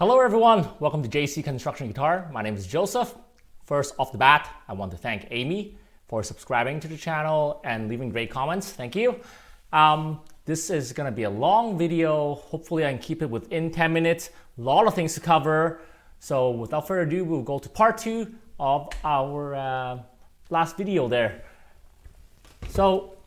Hello everyone, welcome to JC Construction Guitar. My name is Joseph. First off the bat, I want to thank Amy for subscribing to the channel and leaving great comments. Thank you. This is going to be a long video. Hopefully I can keep it within 10 minutes. A lot of things to cover. So without further ado, we'll go to part 2 of our last video there. So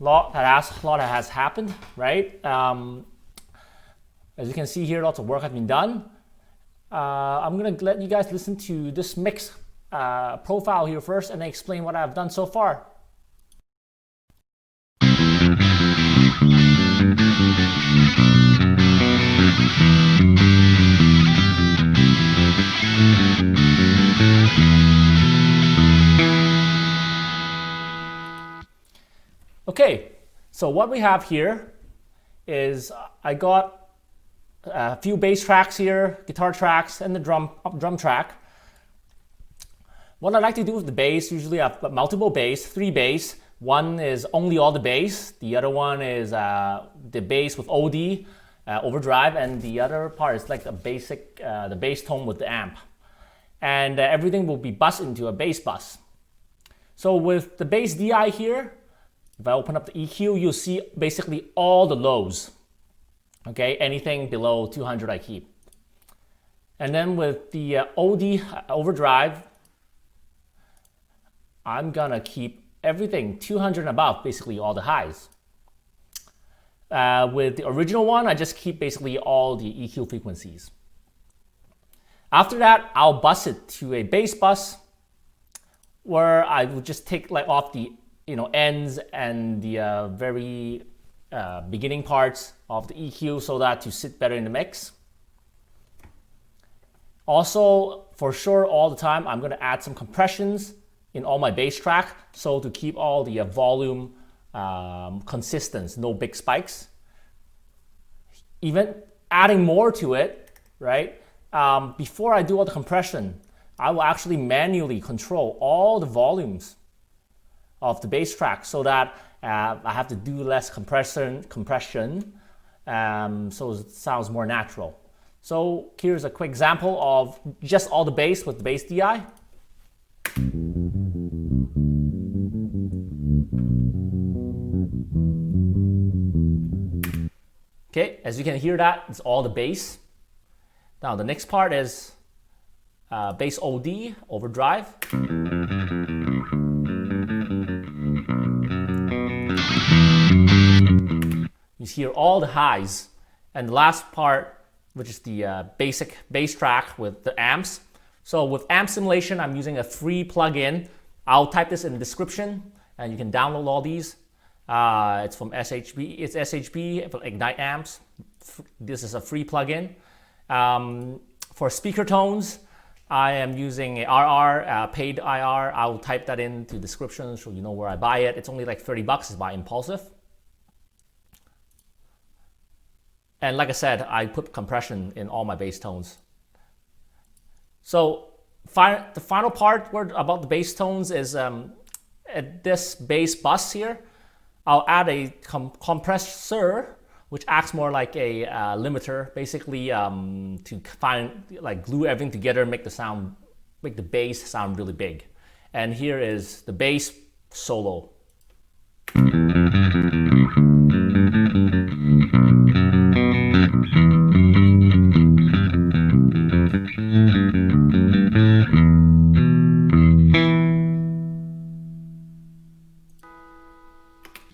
a lot has happened, right? As you can see here, lots of work has been done. I'm going to let you guys listen to this mix profile here first and then explain what I've done so far. Okay, so what we have here is I got a few bass tracks here, guitar tracks, and the drum track. What I like to do with the bass, usually I've got multiple bass, 3 bass. One is only all the bass, the other one is the bass with OD, overdrive, and the other part is like the basic, the bass tone with the amp. And everything will be bussed into a bass bus. So with the bass DI here, if I open up the EQ, you'll see basically all the lows. Okay, anything below 200 I keep. And then with the OD overdrive, I'm gonna keep everything 200 and above, basically all the highs. With the original one, I just keep basically all the EQ frequencies. After that, I'll bus it to a bass bus where I will just take like off the ends and the very beginning parts of the EQ so that to sit better in the mix. Also, for sure, all the time, I'm going to add some compressions in all my bass track, so to keep all the volume consistent, no big spikes. Even adding more to it, right? Before I do all the compression, I will actually manually control all the volumes of the bass track so that I have to do less compression, so it sounds more natural. So here's a quick example of just all the bass with the bass DI. Okay, as you can hear that, it's all the bass. Now the next part is bass OD, overdrive. You hear all the highs. And the last part, which is the basic bass track with the amps. So with amp simulation, I'm using a free plugin. I'll type this in the description and you can download all these. It's from SHB. It's SHB for Ignite amps. This is a free plugin. For speaker tones, I am using a RR, paid IR. I'll type that into the description so you know where I buy it. It's only like $30. It's by Impulsive. And like I said, I put compression in all my bass tones. So the final part about the bass tones is at this bass bus here, I'll add a compressor, which acts more like a limiter, basically to glue everything together, make the bass sound really big. And here is the bass solo.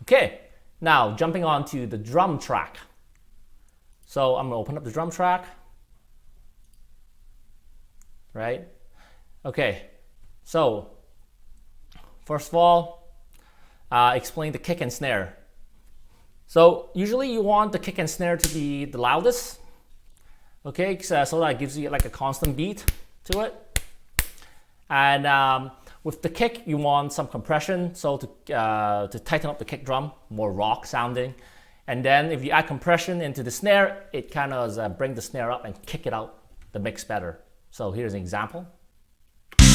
Okay, now jumping on to the drum track. So I'm gonna open up the drum track, right? Okay, so first of all, explain the kick and snare. So usually you want the kick and snare to be the loudest, okay? So that gives you like a constant beat to it. And with the kick, you want some compression, so to tighten up the kick drum, more rock sounding. And then if you add compression into the snare, it kind of bring the snare up and kick it out the mix better. So here's an example. No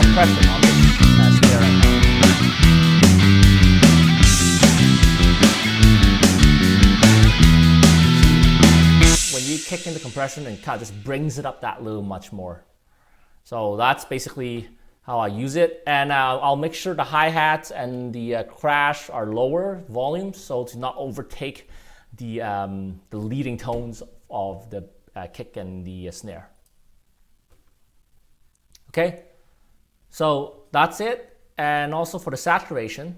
compression on this snare right now. When you kick in the compression and kind of just brings it up that little much more. So that's basically how I use it. And I'll make sure the hi-hats and the crash are lower volumes, so to not overtake the leading tones of the kick and the snare. Okay, so that's it. And also for the saturation.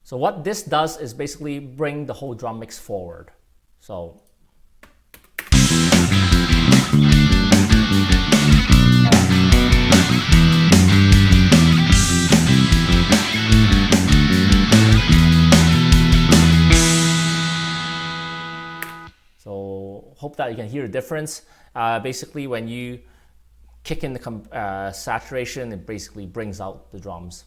So what this does is basically bring the whole drum mix forward. So hope that you can hear the difference. Basically, when you kick in the saturation, it basically brings out the drums.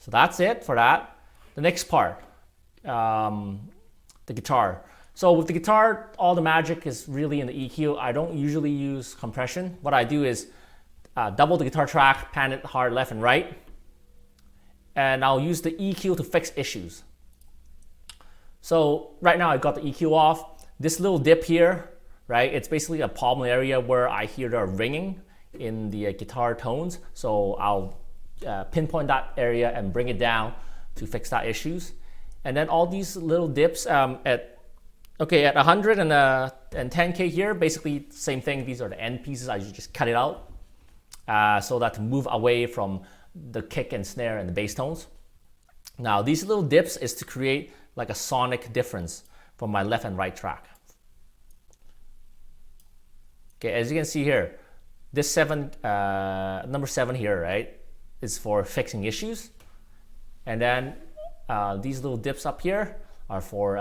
So that's it for that. The next part, the guitar. So with the guitar, all the magic is really in the EQ. I don't usually use compression. What I do is double the guitar track, pan it hard left and right, and I'll use the EQ to fix issues. So right now I got the EQ off. This little dip here, right? It's basically a problem area where I hear the ringing in the guitar tones. So I'll pinpoint that area and bring it down to fix that issues. And then all these little dips at 100 and 10K here, basically same thing. These are the end pieces. I just cut it out so that to move away from the kick and snare and the bass tones. Now these little dips is to create like a sonic difference from my left and right track. Okay, as you can see here, this number 7 here, right, is for fixing issues. And then these little dips up here are for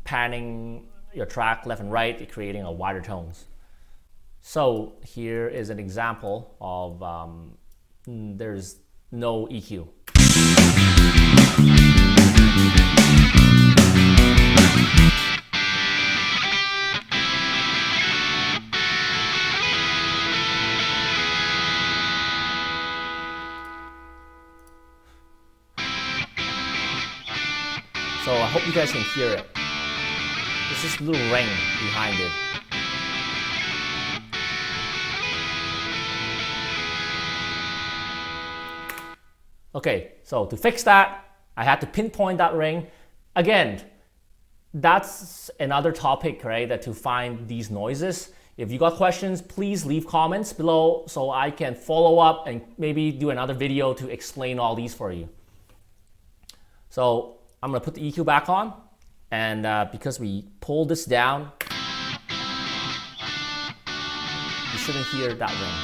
panning your track left and right, creating a wider tones. So here is an example of there's no EQ. So I hope you guys can hear it. There's this little ring behind it. Okay, so to fix that, I had to pinpoint that ring. Again, that's another topic, right, that to find these noises. If you got questions, please leave comments below so I can follow up and maybe do another video to explain all these for you. So I'm gonna put the EQ back on, and because we pulled this down, you shouldn't hear that ring.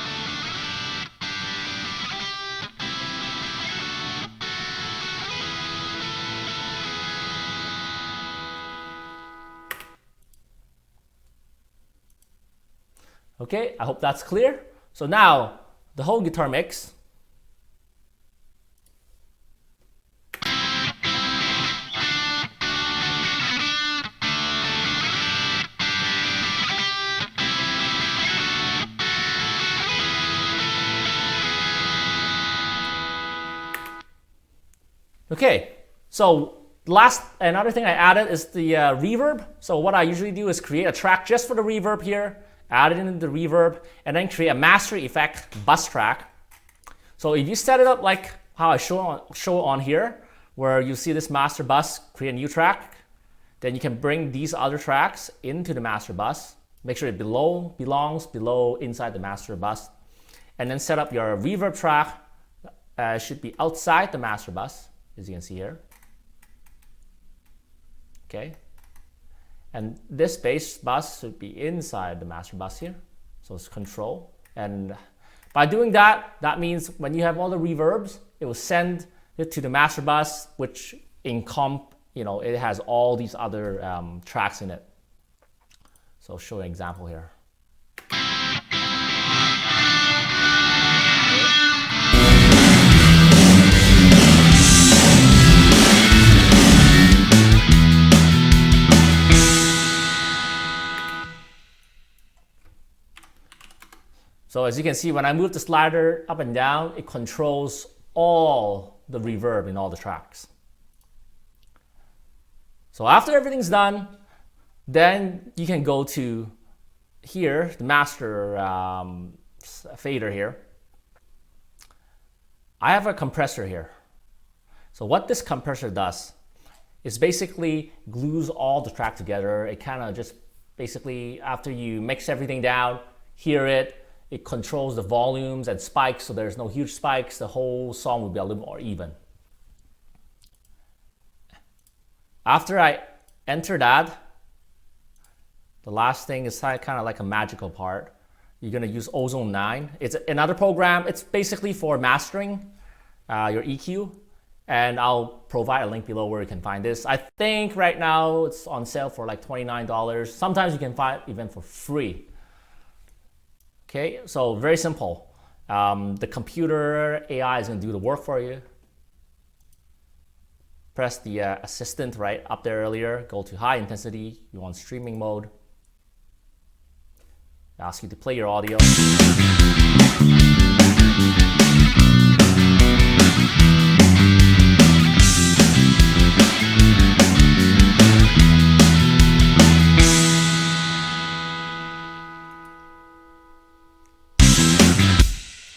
Okay, I hope that's clear. So now, the whole guitar mix. Okay, so another thing I added is the reverb. So what I usually do is create a track just for the reverb here, add it into the reverb, and then create a master effect bus track. So if you set it up like how I show on here, where you see this master bus, create a new track, then you can bring these other tracks into the master bus, make sure it belongs below inside the master bus, and then set up your reverb track. Should be outside the master bus, as you can see here. Okay, and this bass bus should be inside the master bus here, so it's control. And by doing that, that means when you have all the reverbs, it will send it to the master bus, which it has all these other tracks in it. So I'll show you an example here. So as you can see, when I move the slider up and down, it controls all the reverb in all the tracks. So after everything's done, Then you can go to here, the master fader here. I have a compressor here. So what this compressor does is basically glues all the track together. It kind of just basically, after you mix everything down, hear it, it controls the volumes and spikes, so there's no huge spikes. The whole song will be a little more even. After I enter that, the last thing is kind of like a magical part. You're gonna use Ozone 9. It's another program. It's basically for mastering your EQ. And I'll provide a link below where you can find this. I think right now it's on sale for like $29. Sometimes you can find it even for free. Okay, so very simple. The computer AI is gonna do the work for you. Press the assistant right up there earlier, go to high intensity, you want streaming mode. Ask you to play your audio.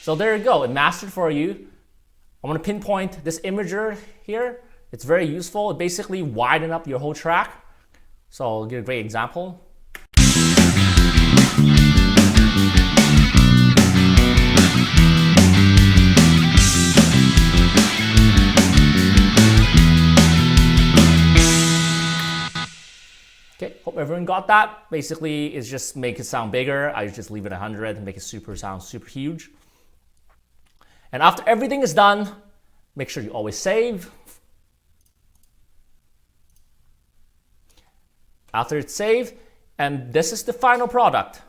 So there you go, it mastered for you. I'm gonna pinpoint this imager here. It's very useful. It basically widens up your whole track. So I'll give a great example. Okay, hope everyone got that. Basically, it's just make it sound bigger. I just leave it 100 and make it sound super huge. And after everything is done, make sure you always save. After it's saved, and this is the final product.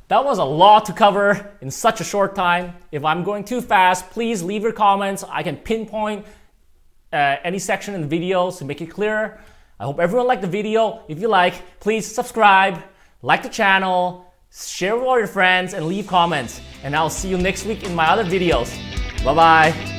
That was a lot to cover in such a short time. If I'm going too fast, please leave your comments. I can pinpoint any section in the video to make it clearer. I hope everyone liked the video. If you like, please subscribe, like the channel, share with all your friends, and leave comments. And I'll see you next week in my other videos. Bye-bye.